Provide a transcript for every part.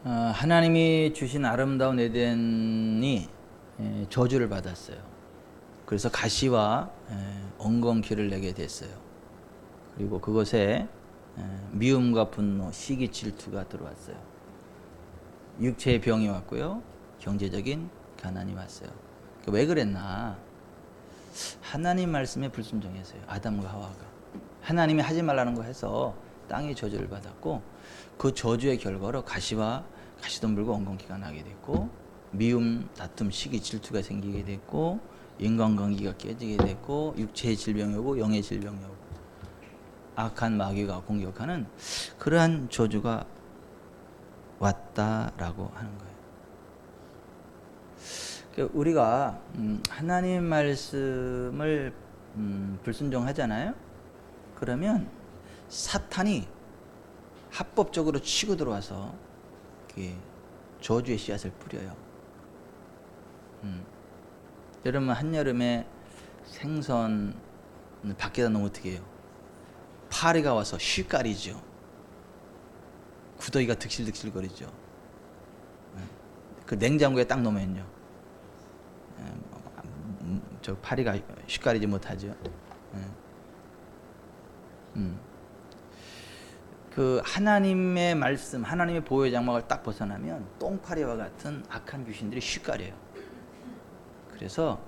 하나님이 주신 아름다운 에덴이 저주를 받았어요. 그래서 가시와 엉겅퀴를 내게 됐어요. 그리고 그것에 미움과 분노, 시기, 질투가 들어왔어요. 육체의 병이 왔고요. 경제적인 가난이 왔어요. 왜 그랬나? 하나님 말씀에 불순종했어요. 아담과 하와가. 하나님이 하지 말라는 거 해서 땅이 저주를 받았고, 그 저주의 결과로 가시덤불과 엉겅퀴가 나게 됐고, 미움, 다툼, 시기, 질투가 생기게 됐고, 인간관계가 깨지게 됐고, 육체의 질병이 오고 영의 질병이 오고, 악한 마귀가 공격하는 그러한 저주가 왔다라고 하는 거예요. 우리가 하나님 말씀을 불순종하잖아요. 그러면 사탄이 합법적으로 치고 들어와서 저주의 씨앗을 뿌려요. 여러분, 한여름에 생선 밖에다 놓으면 어떻게 해요? 파리가 와서 쉬까리죠. 구더기가 득실득실 거리죠. 그 냉장고에 딱 놓으면요, 저 파리가 쉬까리지 못하죠. 그 하나님의 말씀, 하나님의 보호의 장막을 딱 벗어나면 똥파리와 같은 악한 귀신들이 쉬까려요. 그래서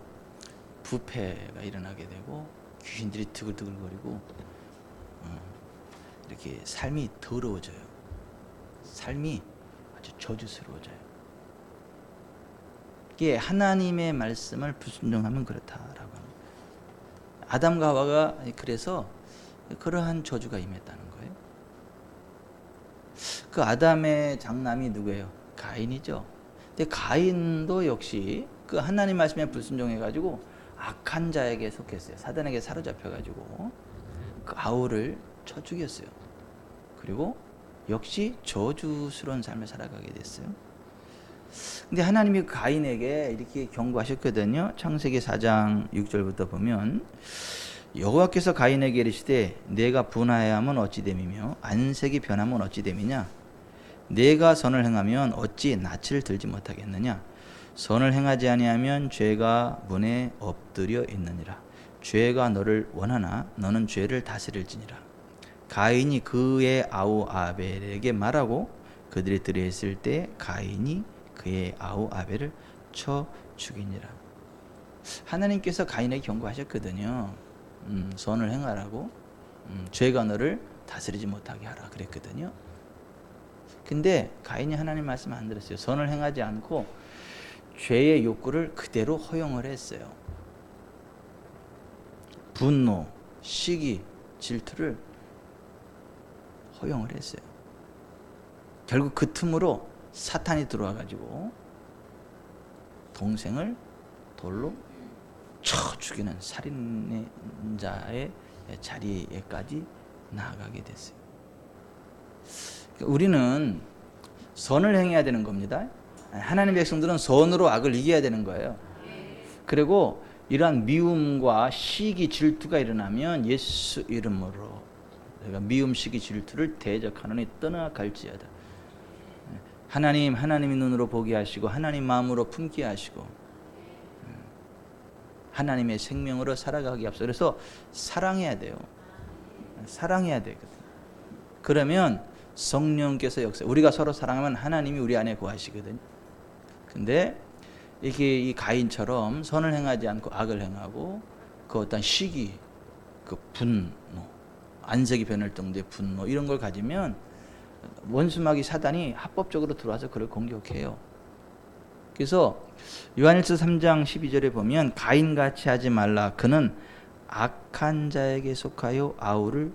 부패가 일어나게 되고 귀신들이 드글드글거리고 이렇게 삶이 더러워져요. 삶이 아주 저주스러워져요. 이게 하나님의 말씀을 불순종하면 그렇다라고 합니다. 아담과 하와가 그래서 그러한 저주가 임했다는 거예요. 그 아담의 장남이 누구예요? 가인이죠. 근데 가인도 역시 그 하나님 말씀에 불순종해가지고 악한 자에게 속했어요. 사단에게 사로잡혀가지고 그 아우를 쳐 죽였어요. 그리고 역시 저주스러운 삶을 살아가게 됐어요. 근데 하나님이 가인에게 이렇게 경고하셨거든요. 창세기 4장 6절부터 보면, 여호와께서 가인에게 이르시되 내가 분하여야 하면 어찌 됨이며 안색이 변하면 어찌 됨이냐? 내가 선을 행하면 어찌 낯을 들지 못하겠느냐? 선을 행하지 아니하면 죄가 문에 엎드려 있느니라. 죄가 너를 원하나 너는 죄를 다스릴지니라. 가인이 그의 아우 아벨에게 말하고 그들이 들어있을 때 가인이 그의 아우 아벨을 쳐 죽이니라. 하나님께서 가인에게 경고하셨거든요. 선을 행하라고, 죄가 너를 다스리지 못하게 하라 그랬거든요. 근데 가인이 하나님 말씀 안 들었어요. 선을 행하지 않고 죄의 욕구를 그대로 허용을 했어요. 분노, 시기, 질투를 허용을 했어요. 결국 그 틈으로 사탄이 들어와 가지고 동생을 돌로 쳐 죽이는 살인자의 자리에까지 나아가게 됐어요. 우리는 선을 행해야 되는 겁니다. 하나님 백성들은 선으로 악을 이겨야 되는 거예요. 그리고 이러한 미움과 시기, 질투가 일어나면 예수 이름으로 내가 미움, 시기, 질투를 대적하노니 떠나갈지어다. 하나님이 눈으로 보게 하시고 하나님 마음으로 품게 하시고 하나님의 생명으로 살아가기 앞서 그래서 사랑해야 돼요. 사랑해야 되거든요. 그러면 성령께서 역사, 우리가 서로 사랑하면 하나님이 우리 안에 거하시거든요. 근데 이게 이 가인처럼 선을 행하지 않고 악을 행하고 그 어떤 시기, 그 분노, 안색이 변할 정도의 분노 이런 걸 가지면 원수마귀 사단이 합법적으로 들어와서 그를 공격해요. 그래서 요한일서 3장 12절에 보면 가인같이 하지 말라. 그는 악한 자에게 속하여 아우를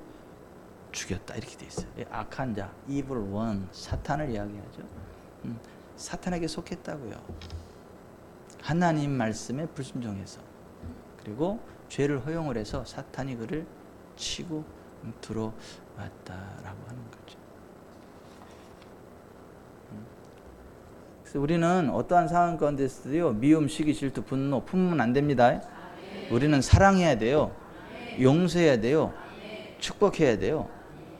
죽였다. 이렇게 돼 있어요. 악한 자, evil one, 사탄을 이야기하죠. 사탄에게 속했다고요. 하나님 말씀에 불순종해서. 그리고 죄를 허용을 해서 사탄이 그를 치고 들어왔다라고 하는 거죠. 그래서 우리는 어떠한 상황 가운데서도요, 미움, 시기, 질투, 분노 품으면 안 됩니다. 우리는 사랑해야 돼요. 용서해야 돼요. 축복해야 돼요.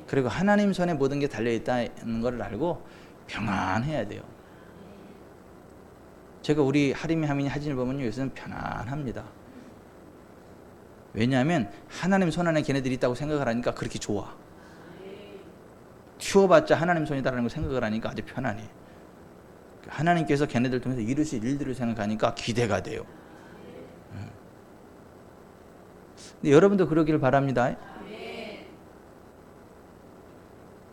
그리고 하나님 손에 모든 게 달려있다는 걸 알고 평안해야 돼요. 제가 우리 하림이 하민이 사진을 보면요, 요새는 편안합니다. 왜냐하면 하나님 손 안에 걔네들이 있다고 생각을 하니까 그렇게 좋아. 튀어봤자 하나님 손이다라는 걸 생각을 하니까 아주 편안해. 하나님께서 걔네들 통해서 이루실 일들을 생각하니까 기대가 돼요. 근데 여러분도 그러기를 바랍니다.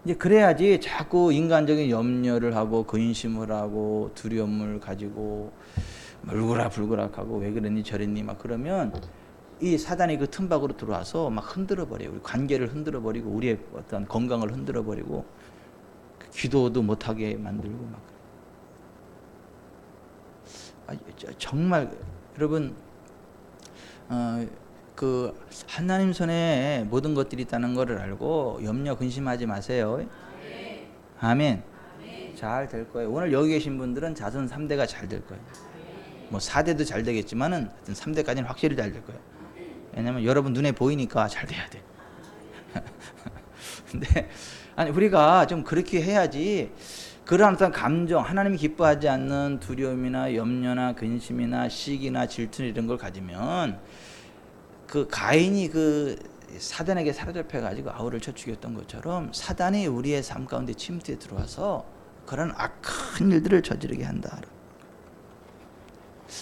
이제 그래야지 자꾸 인간적인 염려를 하고 근심을 하고 두려움을 가지고 물그락불그락하고 왜 그랬니 저랬니 막 그러면 이 사단이 그 틈밖으로 들어와서 막 흔들어 버려요. 우리 관계를 흔들어 버리고 우리의 어떤 건강을 흔들어 버리고 기도도 못하게 만들고 막. 정말 여러분 그 하나님 손에 모든 것들이 있다는 것을 알고 염려 근심하지 마세요. 아멘. 잘 될 거예요. 오늘 여기 계신 분들은 자손 3대가 잘 될 거예요. 뭐 4대도 잘 되겠지만은 3대까지는 확실히 잘 될 거예요. 왜냐면 여러분 눈에 보이니까 잘 돼야 돼. 근데 아니 우리가 좀 그렇게 해야지. 그러한 어떤 감정, 하나님이 기뻐하지 않는 두려움이나 염려나 근심이나 시기나 질투 이런 걸 가지면 그 가인이 그 사단에게 사로잡혀 가지고 아우를 쳐 죽였던 것처럼 사단이 우리의 삶 가운데 침투에 들어와서 그런 악한 일들을 저지르게 한다.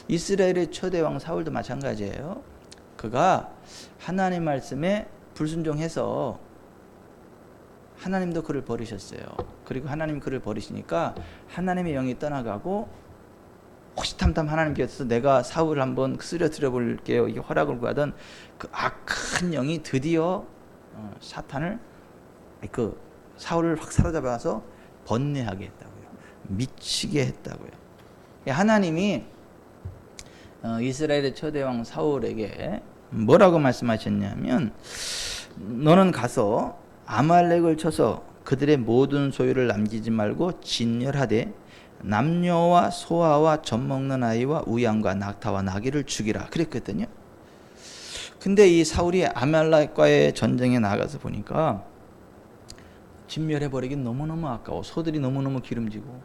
이스라엘의 초대 왕 사울도 마찬가지예요. 그가 하나님 말씀에 불순종해서 하나님도 그를 버리셨어요. 그리고 하나님 그를 버리시니까 하나님의 영이 떠나가고 호시탐탐 하나님께서 내가 사울을 한번 쓰러뜨려 볼게요. 이게 허락을 구하던 그 악한 영이 드디어 사탄을 그 사울을 확 사로잡아서 번뇌하게 했다고요. 미치게 했다고요. 하나님이 이스라엘의 초대왕 사울에게 뭐라고 말씀하셨냐면 너는 가서 아말렉을 쳐서 그들의 모든 소유를 남기지 말고 진멸하되 남녀와 소아와 젖먹는 아이와 우양과 낙타와 나귀를 죽이라 그랬거든요. 근데 이 사울이 아말렉과의 전쟁에 나가서 보니까 진멸해버리긴 너무너무 아까워. 소들이 너무너무 기름지고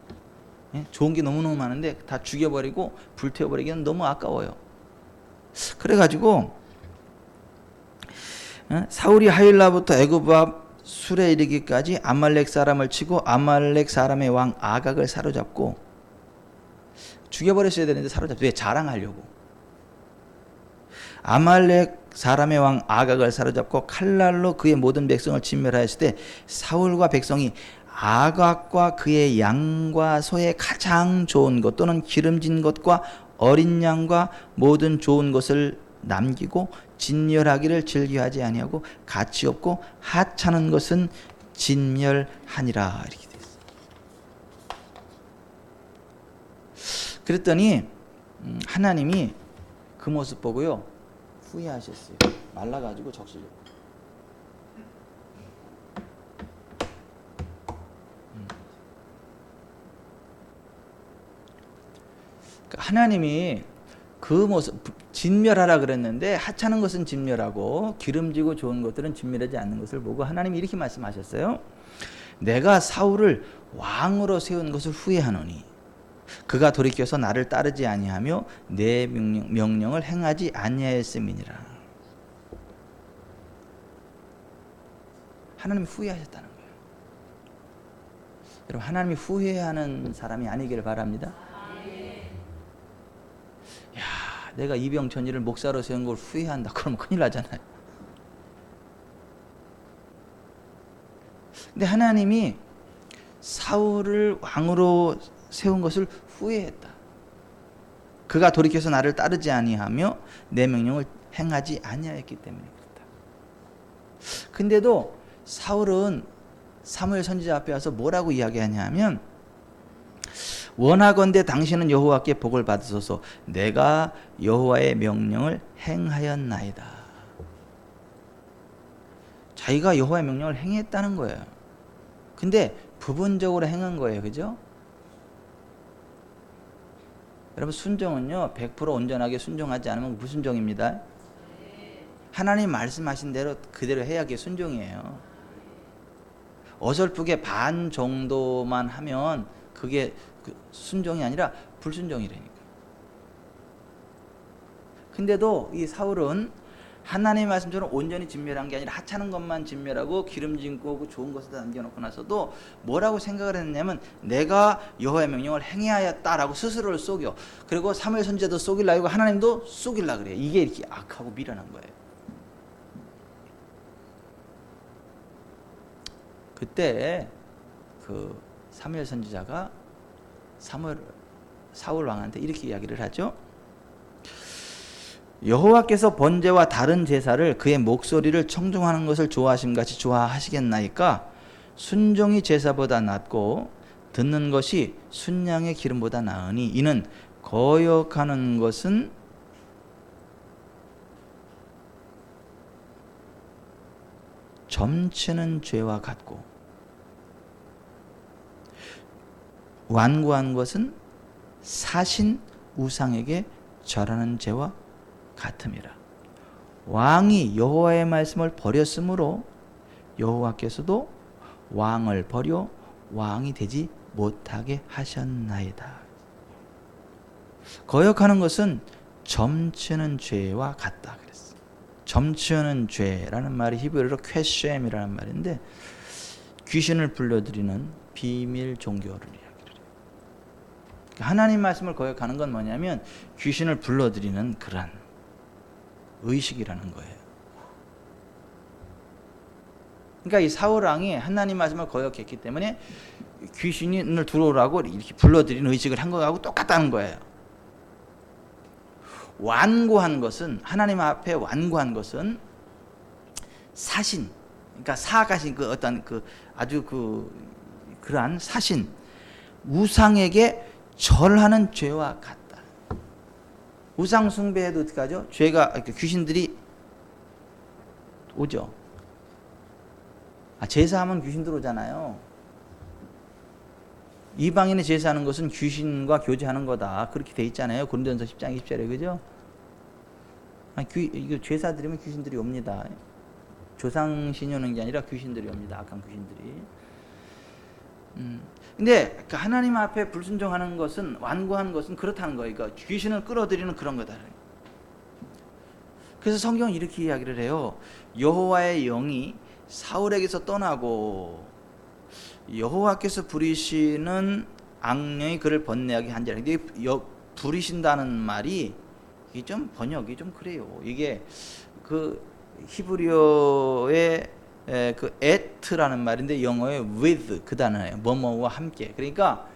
좋은 게 너무너무 많은데 다 죽여버리고 불태워버리기는 너무 아까워요. 그래가지고 사울이 하일라부터 애굽 앞 술에 이르기까지 아말렉 사람을 치고 아말렉 사람의 왕 아각을 사로잡고 죽여버렸어야 되는데 사로잡고 왜 자랑하려고 아말렉 사람의 왕 아각을 사로잡고 칼날로 그의 모든 백성을 진멸하였을 때 사울과 백성이 아각과 그의 양과 소의 가장 좋은 것 또는 기름진 것과 어린 양과 모든 좋은 것을 남기고 진멸하기를 즐겨하지 아니하고 가치 없고 하찮은 것은 진멸하니라 이렇게 돼 있어요. 그랬더니 하나님이 그 모습 보고요 후회하셨어요. 말라가지고 적시려고. 하나님이 그 모습 진멸하라 그랬는데 하찮은 것은 진멸하고 기름지고 좋은 것들은 진멸하지 않는 것을 보고 하나님이 이렇게 말씀하셨어요. 내가 사울을 왕으로 세운 것을 후회하노니 그가 돌이켜서 나를 따르지 아니하며 내 명령을 행하지 아니하였음이니라. 하나님이 후회하셨다는 거예요. 여러분 하나님이 후회하는 사람이 아니기를 바랍니다. 내가 이병천이를 목사로 세운 걸 후회한다. 그러면 큰일 나잖아요. 근데 하나님이 사울을 왕으로 세운 것을 후회했다. 그가 돌이켜서 나를 따르지 아니하며 내 명령을 행하지 아니하였기 때문에 그렇다. 근데도 사울은 사무엘 선지자 앞에 와서 뭐라고 이야기하냐면 원하건대 당신은 여호와께 복을 받으소서 내가 여호와의 명령을 행하였나이다. 자기가 여호와의 명령을 행했다는 거예요. 근데 부분적으로 행한 거예요. 그죠? 여러분 순종은요 100% 온전하게 순종하지 않으면 무순종입니다. 하나님 말씀하신 대로 그대로 해야 그게 순종이에요. 어설프게 반 정도만 하면 그게 그 순종이 아니라 불순종이라니까. 근데도 이 사울은 하나님의 말씀처럼 온전히 진멸한 게 아니라 하찮은 것만 진멸하고 기름진 거고 좋은 것을 남겨놓고 나서도 뭐라고 생각을 했냐면 내가 여호와의 명령을 행해야겠다라고 스스로를 속여. 그리고 사무엘 선지자도 속이려 하고 하나님도 속이려 그래요. 이게 이렇게 악하고 미련한 거예요. 그때 그 사무엘 선지자가 사울 왕한테 이렇게 이야기를 하죠. 여호와께서 번제와 다른 제사를 그의 목소리를 청종하는 것을 좋아하심 같이 좋아하시겠나이까? 순종이 제사보다 낫고 듣는 것이 순양의 기름보다 나으니 이는 거역하는 것은 점치는 죄와 같고 완고한 것은 사신 우상에게 절하는 죄와 같음이라. 왕이 여호와의 말씀을 버렸으므로 여호와께서도 왕을 버려 왕이 되지 못하게 하셨나이다. 거역하는 것은 점치는 죄와 같다 그랬어. 점치는 죄라는 말이 히브리어로 쾌셈이라는 말인데 귀신을 불러들이는 비밀 종교를 이야기를 해요. 하나님 말씀을 거역하는 건 뭐냐면 귀신을 불러들이는 그런 의식이라는 거예요. 그러니까 이 사울 왕이 하나님 말씀을 거역했기 때문에 귀신을 들어오라고 이렇게 불러들이는 의식을 한 거하고 똑같다는 거예요. 완고한 것은 하나님 앞에 완고한 것은 사신, 그러니까 사가신 그 어떤 그 아주 그러한 사신 우상에게 절하는 죄와 같다. 우상 숭배해도 어떻게 하죠? 죄가 귀신들이 오죠. 제사하면 귀신 들어오잖아요. 이방인의 제사하는 것은 귀신과 교제하는 거다. 그렇게 돼 있잖아요. 고린도전서 10장 20절에 그죠? 이거 제사 드리면 귀신들이 옵니다. 조상신이 오는 게 아니라 귀신들이 옵니다. 악한 귀신들이. 근데 하나님 앞에 불순종하는 것은 완고한 것은 그렇다는 거예요. 그러니까 귀신을 끌어들이는 그런 거다. 그래서 성경은 이렇게 이야기를 해요. 여호와의 영이 사울에게서 떠나고 여호와께서 부리시는 악령이 그를 번뇌하게 한지라. 근데 부리신다는 말이 이게 좀 번역이 좀 그래요. 이게 그 히브리어의 그 at라는 말인데 영어의 with 그 단어예요. 뭐뭐와 함께. 그러니까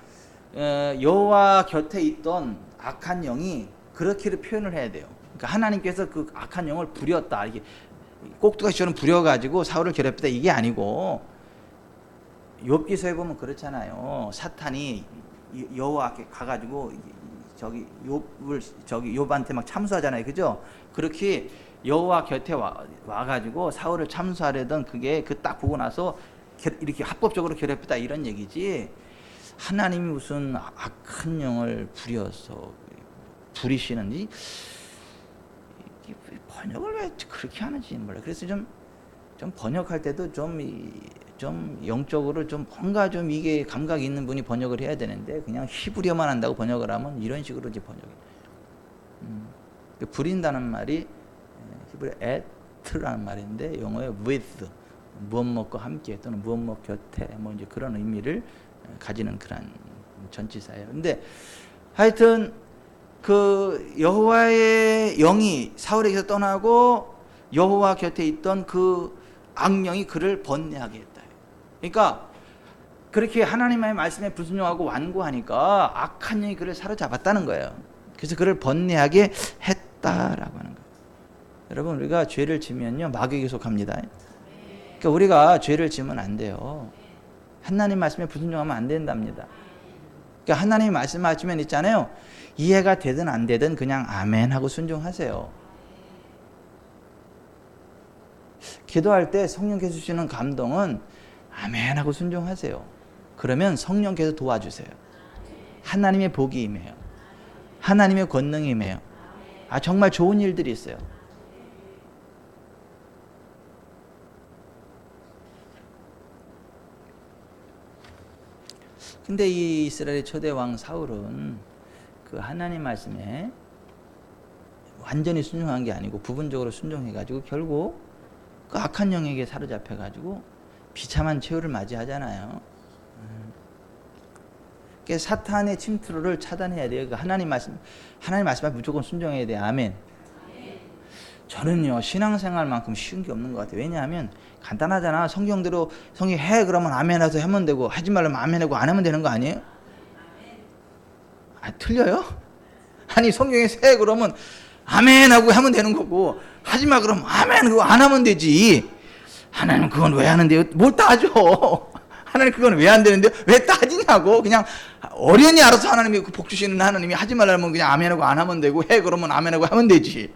여호와 곁에 있던 악한 영이 그렇게 표현을 해야 돼요. 그러니까 하나님께서 그 악한 영을 부렸다. 이게 꼭두가시처럼 부려가지고 사울을 괴롭히다 이게 아니고 욥기서에 보면 그렇잖아요. 사탄이 여호와께 가가지고 저기 욥한테 막 참수하잖아요. 그죠? 그렇게 여호와 곁에 와가지고 사울을 참수하려던 그게 그 딱 보고 나서 이렇게 합법적으로 괴롭히다 이런 얘기지. 하나님이 무슨 악한 영을 부려서 부리시는 이 번역을 왜 그렇게 하는지 몰라. 그래서 좀 번역할 때도 좀 영적으로 좀 뭔가 좀 이게 감각이 있는 분이 번역을 해야 되는데 그냥 히브리어만 한다고 번역을 하면 이런 식으로 이제 번역이. 부린다는 말이 히브리 at라는 말인데 영어의 with 무엇무엇과 함께 또는 무엇무엇 곁에 뭐 이제 그런 의미를 가지는 그런 전치사예요. 근데 하여튼 그 여호와의 영이 사울에게서 떠나고 여호와 곁에 있던 그 악령이 그를 번뇌하게 했다. 그러니까 그렇게 하나님의 말씀에 불순종하고 완고하니까 악한 영이 그를 사로잡았다는 거예요. 그래서 그를 번뇌하게 했다라고 하는 거예요. 여러분 우리가 죄를 지면요 마귀에게 속합니다. 그러니까 우리가 죄를 지으면 안 돼요. 하나님 말씀에 불순종하면 안 된답니다. 그러니까 하나님 말씀하시면 있잖아요. 이해가 되든 안 되든 그냥 아멘 하고 순종하세요. 기도할 때 성령께서 주시는 감동은 아멘 하고 순종하세요. 그러면 성령께서 도와주세요. 하나님의 복이 임해요. 하나님의 권능이 임해요. 정말 좋은 일들이 있어요. 근데 이 이스라엘의 초대 왕 사울은 그 하나님 말씀에 완전히 순종한 게 아니고 부분적으로 순종해가지고 결국 그 악한 영에게 사로잡혀가지고 비참한 최후를 맞이하잖아요. 그러니까 사탄의 침투를 차단해야 돼요. 그 하나님 말씀에 무조건 순종해야 돼요. 아멘. 저는요 신앙생활만큼 쉬운 게 없는 것 같아요. 왜냐하면 간단하잖아. 성경대로 성경 해 그러면 아멘해서 하면 되고 하지 말라면 아멘하고 안 하면 되는 거 아니에요? 아, 틀려요? 아니 성경에서 해 그러면 아멘하고 하면 되는 거고 하지 마 그러면 아멘 그거 안 하면 되지. 하나님 그건 왜 하는데요? 뭘 따져? 하나님 그건 왜 안 되는데요? 왜 따지냐고. 그냥 어련히 알아서 하나님이 복 주시는 하나님이 하지 말라면 그냥 아멘하고 안 하면 되고 해 그러면 아멘하고 하면 되지.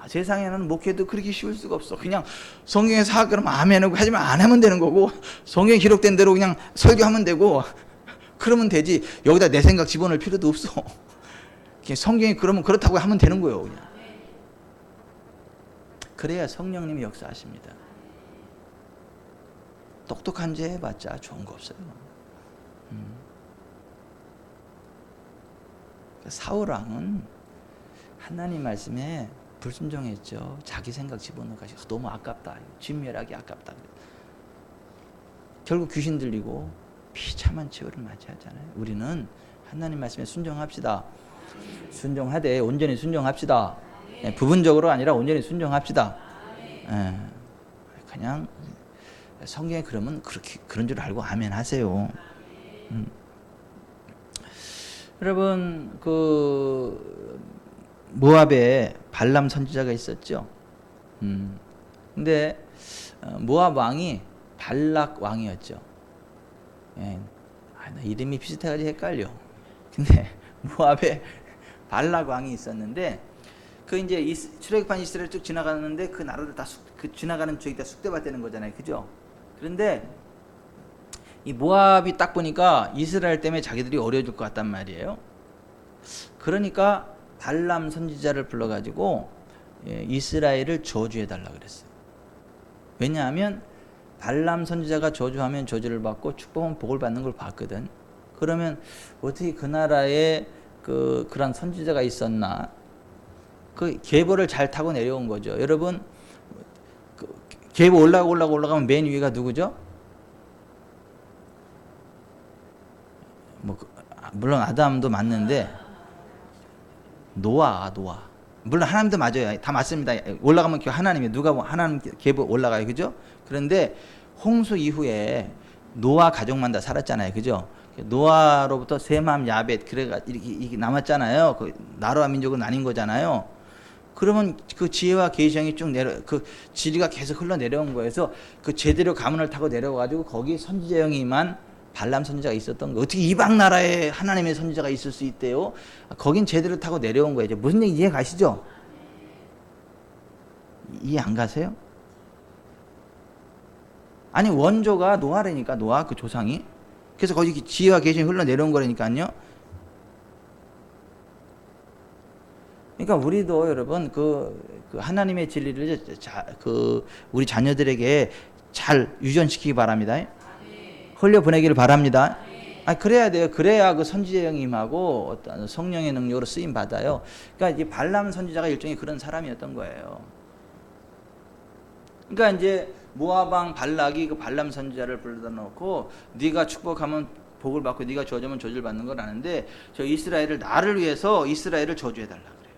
세상에는 목회도 그렇게 쉬울 수가 없어. 그냥 성경에서 하 그러면 아멘하고 하지만 안 하면 되는 거고 성경에 기록된 대로 그냥 설교하면 되고 그러면 되지. 여기다 내 생각 집어넣을 필요도 없어. 그냥 성경이 그러면 그렇다고 하면 되는 거예요. 그냥. 그래야 성령님이 역사하십니다. 똑똑한 죄 해봤자 좋은 거 없어요. 사울왕은 하나님 말씀에 불순종했죠. 자기 생각 집어넣어가지고 너무 아깝다. 진멸하기 아깝다. 결국 귀신 들리고 비참한 최후를 맞이하잖아요. 우리는 하나님 말씀에 순종합시다. 순종하되 온전히 순종합시다. 네, 부분적으로 아니라 온전히 순종합시다. 네, 그냥 성경에 그러면 그런 줄 알고 아멘 하세요. 여러분 그 모압에 발람 선지자가 있었죠. 근데 모압 왕이 발락 왕이었죠. 예. 나 이름이 비슷해가지고 헷갈려. 근데 모압에 발락 왕이 있었는데 그 이제 출애굽한 이스라엘 쭉 지나가는데 그 나라를 다 그 지나가는 쪽이 다 숙대받는 거잖아요. 그죠? 그런데 이 모압이 딱 보니까 이스라엘 때문에 자기들이 어려워질 것 같단 말이에요. 그러니까 발람 선지자를 불러가지고 이스라엘을 저주해달라 그랬어요. 왜냐하면 발람 선지자가 저주하면 저주를 받고 축복은 복을 받는 걸 봤거든. 그러면 어떻게 그 나라에 그런 선지자가 있었나? 그 계보를 잘 타고 내려온 거죠. 여러분 계보 올라가면 맨 위가 누구죠? 물론 아담도 맞는데 노아. 물론 하나님도 맞아요. 다 맞습니다. 올라가면 하나님이 누가 하나님 계보 올라가요. 그죠? 그런데 홍수 이후에 노아 가족만 다 살았잖아요. 그죠? 노아로부터 셈함 야벳 그래가 이렇게 남았잖아요. 그 나라와 민족은 나뉜 거잖아요. 그러면 그 지혜와 계시형이 쭉 그 지리가 계속 흘러 내려온 거에서 그 제대로 가문을 타고 내려와가지고 거기 선지자형이만 발람 선지자가 있었던 거. 어떻게 이방 나라에 하나님의 선지자가 있을 수 있대요? 거긴 제대로 타고 내려온 거예요. 무슨 얘기 이해 가시죠? 이해 안 가세요? 아니 원조가 노아라니까. 노아 그 조상이. 그래서 거기 지혜와 계시형이 흘러 내려온 거라니까요. 그러니까 우리도 여러분 그 하나님의 진리를 우리 자녀들에게 잘 유전시키기 바랍니다. 흘려 보내기를 바랍니다. 그래야 돼요. 그래야 그 선지자형님하고 어떤 성령의 능력으로 쓰임 받아요. 그러니까 이 발람 선지자가 일종의 그런 사람이었던 거예요. 그러니까 이제 모압 왕 발락이 그 발람 선지자를 불러다 놓고 네가 축복하면 복을 받고 네가 저주하면 저주를 받는 걸 아는데 저 이스라엘을 나를 위해서 이스라엘을 저주해 달라 그래요.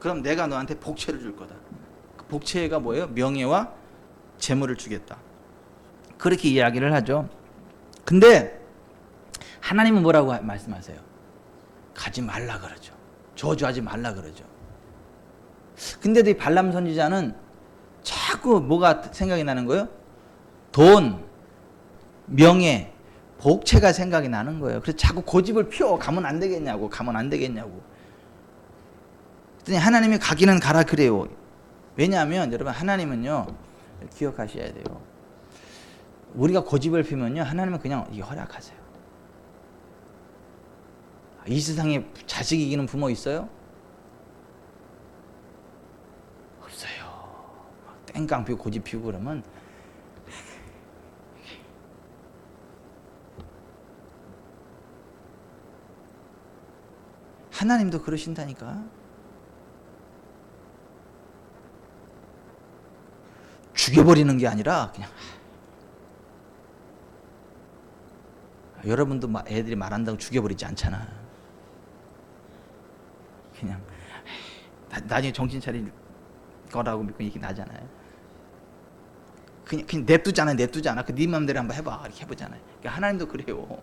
그럼 내가 너한테 복채를 줄 거다. 그 복채가 뭐예요? 명예와 재물을 주겠다. 그렇게 이야기를 하죠. 근데 하나님은 뭐라고 말씀하세요? 가지 말라 그러죠. 저주하지 말라 그러죠. 근데도 이 발람 선지자는 자꾸 뭐가 생각이 나는 거예요? 돈, 명예, 복채가 생각이 나는 거예요. 그래서 자꾸 고집을 피워. 가면 안 되겠냐고. 그랬더니 하나님이 가기는 가라 그래요. 왜냐하면 여러분 하나님은요 기억하셔야 돼요. 우리가 고집을 피면요 하나님은 그냥 허락하세요. 이 세상에 자식 이기는 부모 있어요? 없어요. 땡깡 피우고 고집 피우고 그러면 하나님도 그러신다니까. 죽여버리는 게 아니라 그냥 여러분도 애들이 말한다고 죽여버리지 않잖아. 그냥 나중에 정신 차릴 거라고 믿고 이렇게 나잖아요. 그냥 냅두잖아. 네 맘대로 한번 해봐. 이렇게 해보잖아요. 그러니까 하나님도 그래요.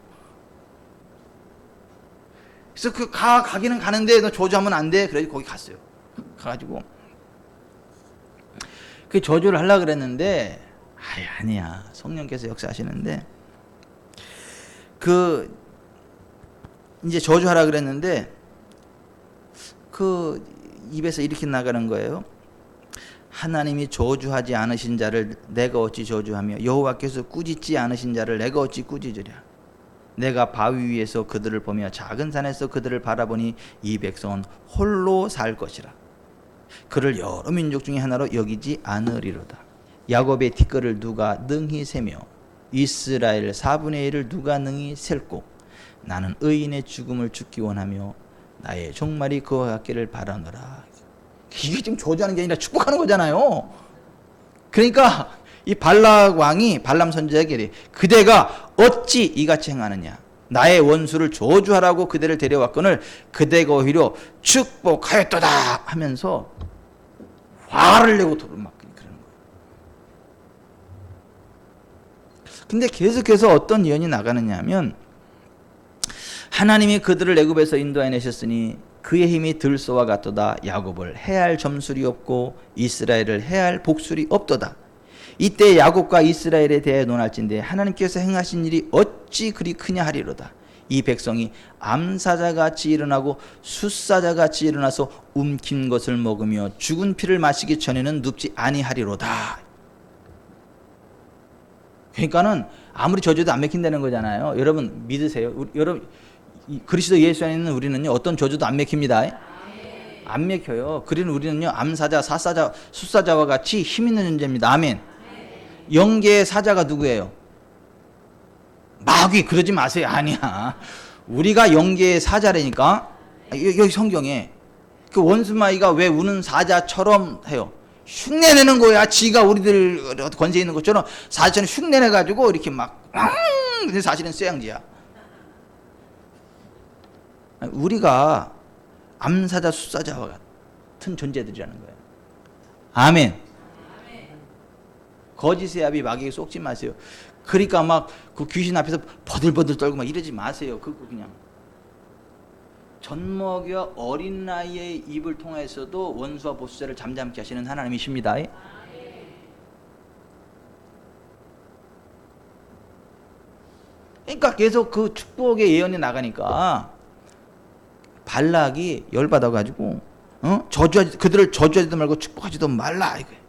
그래서 가기는 가는데 너 저주하면 안 돼. 그래서 거기 갔어요. 가가지고 그 저주를 하려고 그랬는데 아니야. 성령께서 역사하시는데 이제 저주하라 그랬는데 입에서 이렇게 나가는 거예요. 하나님이 저주하지 않으신 자를 내가 어찌 저주하며 여호와께서 꾸짖지 않으신 자를 내가 어찌 꾸짖으랴. 내가 바위 위에서 그들을 보며 작은 산에서 그들을 바라보니 이 백성은 홀로 살 것이라. 그를 여러 민족 중에 하나로 여기지 않으리로다. 야곱의 티끌을 누가 능히 세며 이스라엘 4분의 1을 누가 능히 셀고 나는 의인의 죽음을 죽기 원하며 나의 종말이 그와 같기를 바라노라. 이게 지금 저주하는 게 아니라 축복하는 거잖아요. 그러니까 이 발락 왕이 발람 선지자에게 이래. 그대가 어찌 이같이 행하느냐. 나의 원수를 저주하라고 그대를 데려왔거늘 그대가 오히려 축복하였도다 하면서 화를 내고 돌을 막 그러는 거예요. 근데 계속해서 어떤 예언이 나가느냐 하면 하나님이 그들을 애굽에서 인도해 내셨으니 그의 힘이 들소와 같도다. 야곱을 해할 점술이 없고 이스라엘을 해할 복술이 없도다. 이때 야곱과 이스라엘에 대해 논할진대 하나님께서 행하신 일이 어찌 그리 크냐 하리로다. 이 백성이 암사자같이 일어나고 숫사자같이 일어나서 움킨 것을 먹으며 죽은 피를 마시기 전에는 눕지 아니하리로다. 그러니까는 아무리 저주도 안 맥힌다는 거잖아요. 여러분 믿으세요? 여러분 그리스도 예수 안에 있는 우리는요 어떤 저주도 안 맥힙니다. 안 맥혀요. 그리는 우리는요 암사자, 사사자, 숫사자와 같이 힘 있는 존재입니다. 아멘. 영계의 사자가 누구예요? 마귀. 그러지 마세요. 아니야. 우리가 영계의 사자라니까. 여기 성경에 그 원수마귀가 왜 우는 사자처럼 해요? 흉내내는 거야. 지가 우리들 권세 있는 것처럼 사자처럼 흉내내가지고 이렇게 막 근데 사실은 쇠양지야. 우리가 암사자, 숫사자와 같은 존재들이라는 거예요. 아멘. 거짓의 압이 마귀에게 쏙지 마세요. 그러니까 막 그 귀신 앞에서 버들버들 떨고 막 이러지 마세요. 그거 그냥 젖먹여 어린 나이의 입을 통해서도 원수와 보수자를 잠잠케 하시는 하나님이십니다. 그러니까 계속 그 축복의 예언이 나가니까 발락이 열받아가지고 그들을 저주하지도 말고 축복하지도 말라 이거예요.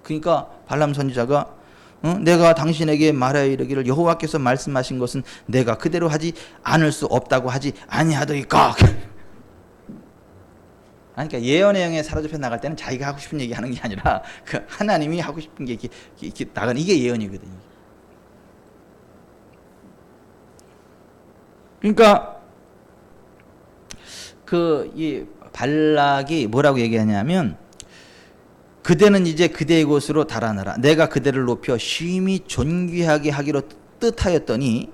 그러니까 발람 선지자가 내가 당신에게 말하여 이르기를 여호와께서 말씀하신 것은 내가 그대로 하지 않을 수 없다고 하지 아니하더이까. 그러니까 예언의 영에 사로잡혀 나갈 때는 자기가 하고 싶은 얘기 하는 게 아니라 그 하나님이 하고 싶은 게 이렇게 나가는 이게 예언이거든요. 그러니까 이 발락이 뭐라고 얘기하냐면 그대는 이제 그대의 곳으로 달아나라. 내가 그대를 높여 심히 존귀하게 하기로 뜻하였더니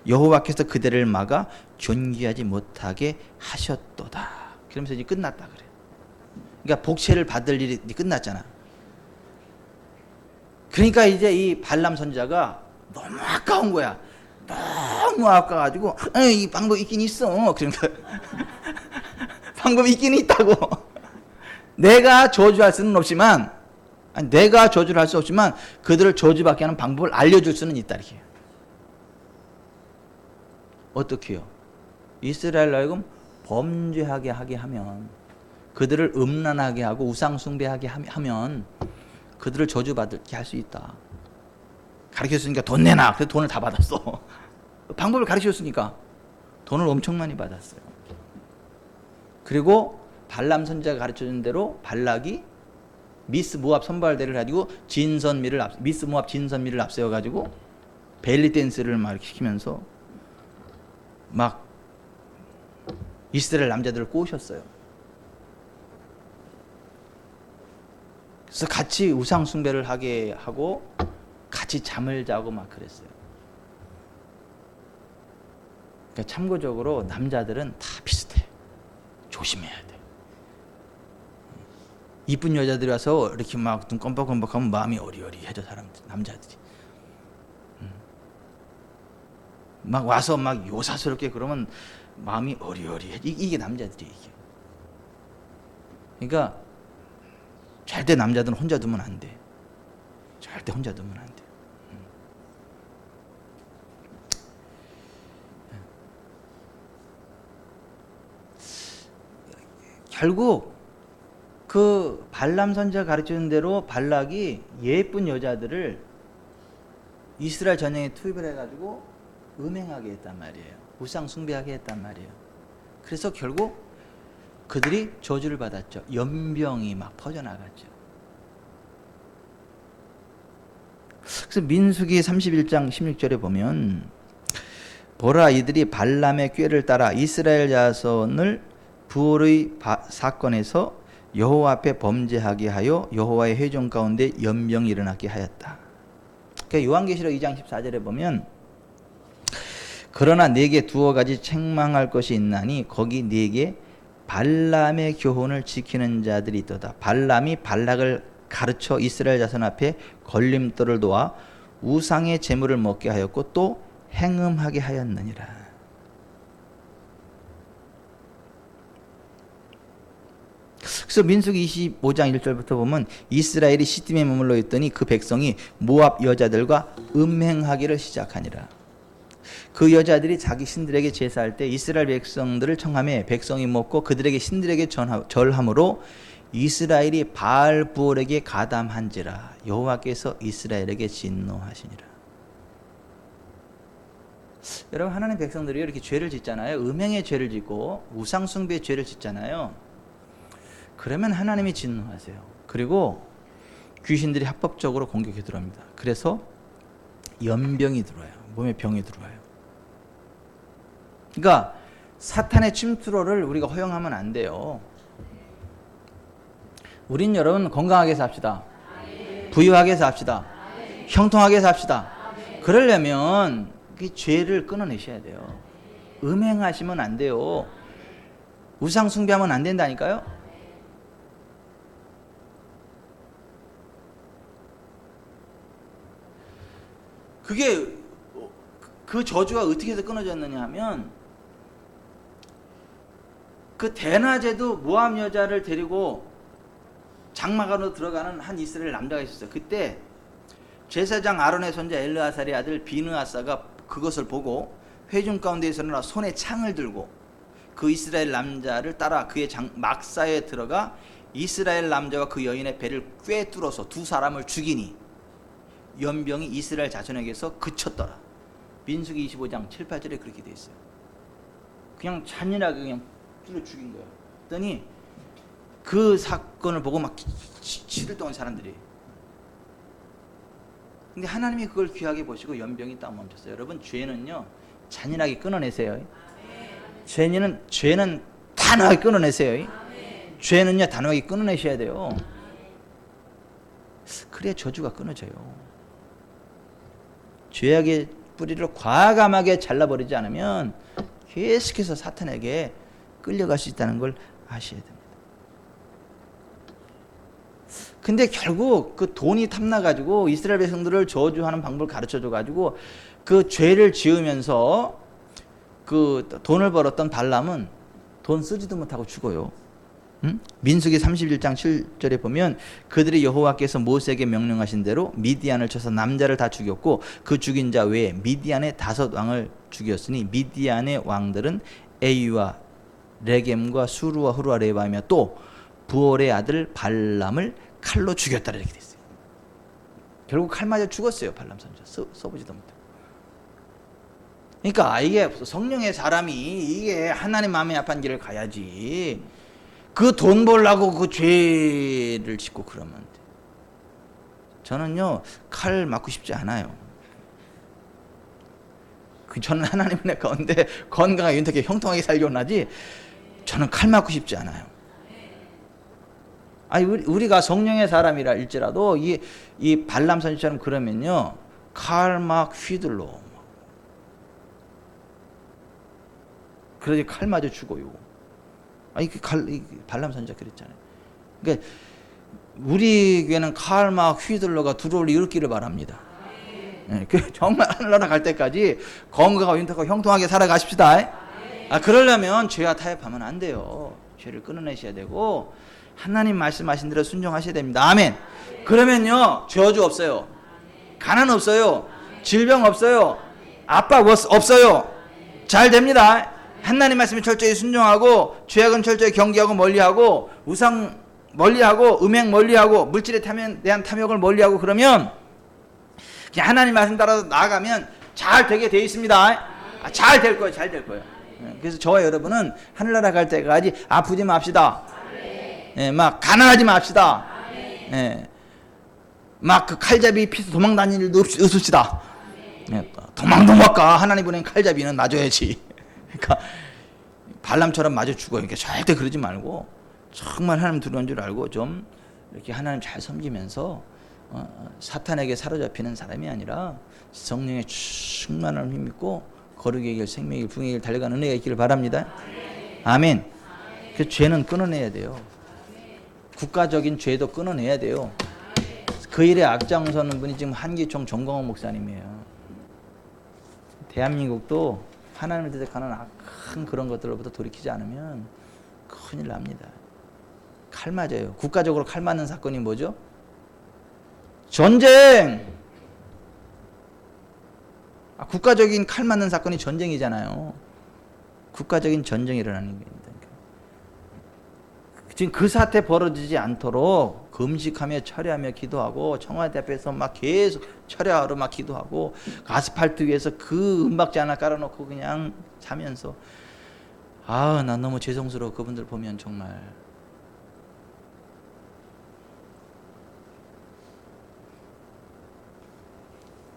여호와께서 그대를 막아 존귀하지 못하게 하셨도다. 그러면서 이제 끝났다 그래. 그러니까 복채를 받을 일이 끝났잖아. 그러니까 이제 이 발람 선지자가 너무 아까운 거야. 너무 아까워가지고 이 방법 있긴 있어. 그러니까 방법이 있긴 있다고. 내가 저주할 수는 없지만 내가 저주를 할 수 없지만 그들을 저주받게 하는 방법을 알려줄 수는 있다 이렇게. 어떻게요? 이스라엘로 하여금 범죄하게 하게 하면 그들을 음란하게 하고 우상 숭배하게 하면 그들을 저주받게 할 수 있다. 가르쳤으니까 돈 내놔. 그래서 돈을 다 받았어. 방법을 가르쳤으니까 돈을 엄청 많이 받았어요. 그리고 발람 선지자가 가르쳐준 대로 발락이 미스 모압 선발대를 가지고 미스 모압 진선미를 앞세워 가지고 벨리 댄스를 막 시키면서 막 이스라엘 남자들을 꼬셨어요. 그래서 같이 우상 숭배를 하게 하고 같이 잠을 자고 막 그랬어요. 그러니까 참고적으로 남자들은 다 비슷해. 조심해야 돼. 이쁜 여자들이 와서 이렇게 막 눈 껌뻑껌뻑하면 마음이 어리어리해져. 사람들, 남자들이. 막 와서 막 요사스럽게 그러면 마음이 어리어리해. 이게 남자들이에요. 이게. 그러니까 절대 남자들은 혼자 두면 안 돼. 절대 혼자 두면 안 돼. 결국 그 발람 선지자가 가르치는 대로 발락이 예쁜 여자들을 이스라엘 전쟁에 투입을 해가지고 음행하게 했단 말이에요. 우상 숭배하게 했단 말이에요. 그래서 결국 그들이 저주를 받았죠. 연병이 막 퍼져나갔죠. 그래서 민수기 31장 16절에 보면 보라 이들이 발람의 꾀를 따라 이스라엘 자손을 부올의 사건에서 여호와 앞에 범죄하게 하여 여호와의 회중 가운데 연병이 일어나게 하였다. 그러니까 요한계시록 2장 14절에 보면 그러나 네게 두어 가지 책망할 것이 있나니 거기 네게 발람의 교훈을 지키는 자들이 있도다. 발람이 발락을 가르쳐 이스라엘 자손 앞에 걸림돌을 놓아 우상의 제물을 먹게 하였고 또 행음하게 하였느니라. 그래서 민수기 25장 1절부터 보면 이스라엘이 시딤에 머물러 있더니 그 백성이 모압 여자들과 음행하기를 시작하니라. 그 여자들이 자기 신들에게 제사할 때 이스라엘 백성들을 청하매 백성이 먹고 그들에게 신들에게 절함으로 이스라엘이 바알 부올에게 가담한지라. 여호와께서 이스라엘에게 진노하시니라. 여러분, 하나님 백성들이 이렇게 죄를 짓잖아요. 음행의 죄를 짓고 우상 숭배의 죄를 짓잖아요. 그러면 하나님이 진노하세요. 그리고 귀신들이 합법적으로 공격해 들어옵니다. 그래서 연병이 들어와요. 몸에 병이 들어와요. 그러니까 사탄의 침투를 우리가 허용하면 안 돼요. 우린 여러분 건강하게 삽시다. 부유하게 삽시다. 형통하게 삽시다. 그러려면 그 죄를 끊어내셔야 돼요. 음행하시면 안 돼요. 우상 숭배하면 안 된다니까요. 그게 그 저주가 어떻게 해서 끊어졌느냐 하면 그 대낮에도 모압 여자를 데리고 장막으로 들어가는 한 이스라엘 남자가 있었어요. 그때 제사장 아론의 손자 엘르아살의 아들 비느아사가 그것을 보고 회중 가운데에서 일어나 손에 창을 들고 그 이스라엘 남자를 따라 그의 막사에 들어가 이스라엘 남자와 그 여인의 배를 꿰뚫어서 두 사람을 죽이니 연병이 이스라엘 자손에게서 그쳤더라. 민수기 25장 7, 8절에 그렇게 돼 있어요. 그냥 잔인하게 그냥 뚫어 죽인 거야. 그랬더니 그 사건을 보고 막 치들던 사람들이. 근데 하나님이 그걸 귀하게 보시고 연병이 딱 멈췄어요. 여러분, 죄는요 잔인하게 끊어내세요. 죄는 단호하게 끊어내세요. 죄는요 단호하게 끊어내셔야 돼요. 그래야 저주가 끊어져요. 죄악의 뿌리를 과감하게 잘라버리지 않으면 계속해서 사탄에게 끌려갈 수 있다는 걸 아셔야 됩니다. 근데 결국 그 돈이 탐나가지고 이스라엘 백성들을 저주하는 방법을 가르쳐줘가지고 그 죄를 지으면서 그 돈을 벌었던 발람은 돈 쓰지도 못하고 죽어요. 민수기 31장 7절에 보면 그들이 여호와께서 모세에게 명령하신 대로 미디안을 쳐서 남자를 다 죽였고 그 죽인 자 외에 미디안의 5왕을 죽였으니 미디안의 왕들은 에이와 레겜과 수루와 후루와 레바이며 또 부올의 아들 발람을 칼로 죽였다 이렇게 됐어요. 결국 칼 맞아 죽었어요. 발람 선지자 써보지도 못하고. 그러니까 이게 성령의 사람이 이게 하나님 마음에 합한 길을 가야지. 그 돈 벌라고 그 죄를 짓고 그러면 돼. 저는요 칼 맞고 싶지 않아요. 저는 하나님 은혜 가운데 건강하게 윤택하게 형통하게 살기 원하지 저는 칼 맞고 싶지 않아요. 아니 우리가 성령의 사람이라 일지라도 이 발람 선지처럼 그러면요 칼 막 휘둘러. 그러지 칼 맞아 죽어요. 아니 발람 선지자 그랬잖아요. 그러니까 우리 교회는 칼 막 휘둘러가 들어올 일으키를 바랍니다. 네, 정말 하늘나라 갈 때까지 건강하고 윤택하고 형통하게 살아가십시다. 그러려면 죄와 타협하면 안 돼요. 죄를 끊어내셔야 되고 하나님 말씀하신 대로 순종하셔야 됩니다. 아멘. 그러면요 저주 없어요. 가난 없어요. 질병 없어요. 압박 없어요. 잘 됩니다. 하나님 말씀에 철저히 순종하고 죄악은 철저히 경계하고 멀리하고 우상 멀리하고 음행 멀리하고 물질에 대한 탐욕을 멀리하고 그러면 그냥 하나님 말씀 따라 나아가면 잘 되게 돼 있습니다. 잘 될 거예요. 잘 될 거예요. 그래서 저와 여러분은 하늘나라 갈 때까지 아프지 맙시다. 막 가난하지 맙시다. 막 그 칼잡이 피서 도망 다니는 일도 없읍시다. 도망도 못 가. 하나님 보낸 칼잡이는 놔줘야지. 그러니까 발람처럼 맞아 죽어요. 그러니까 절대 그러지 말고 정말 하나님 두려운 줄 알고 좀 이렇게 하나님 잘 섬기면서 사탄에게 사로잡히는 사람이 아니라 성령의 충만함을 힘입고 거룩의 길, 생명의 길, 부흥의 길 달려가는 은혜가 있기를 바랍니다. 아멘. 그 죄는 끊어내야 돼요. 국가적인 죄도 끊어내야 돼요. 그 일에 앞장서는 분이 지금 한기총 정광훈 목사님이에요. 대한민국도 하나님을 대적하는 악한 그런 것들로부터 돌이키지 않으면 큰일 납니다. 칼 맞아요. 국가적으로 칼 맞는 사건이 뭐죠? 전쟁! 국가적인 칼 맞는 사건이 전쟁이잖아요. 국가적인 전쟁이 일어나는 겁니다. 지금 그 사태 벌어지지 않도록 금식하며 철야하며 기도하고 청와대 앞에서 막 계속 철야하러 막 기도하고 아스팔트 위에서 그 은박지 하나 깔아놓고 그냥 자면서 난 너무 죄송스러워. 그분들 보면 정말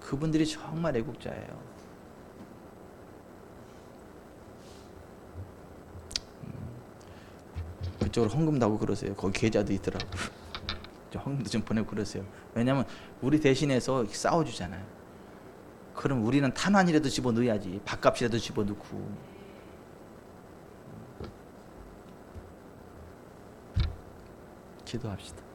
그분들이 정말 애국자예요. 그쪽으로 헌금도 하고 그러세요. 거기 계좌도 있더라고. 헌금도 좀 보내고 그러세요. 왜냐면 우리 대신해서 싸워주잖아요. 그럼 우리는 탄환이라도 집어넣어야지. 밥값이라도 집어넣고. 기도합시다.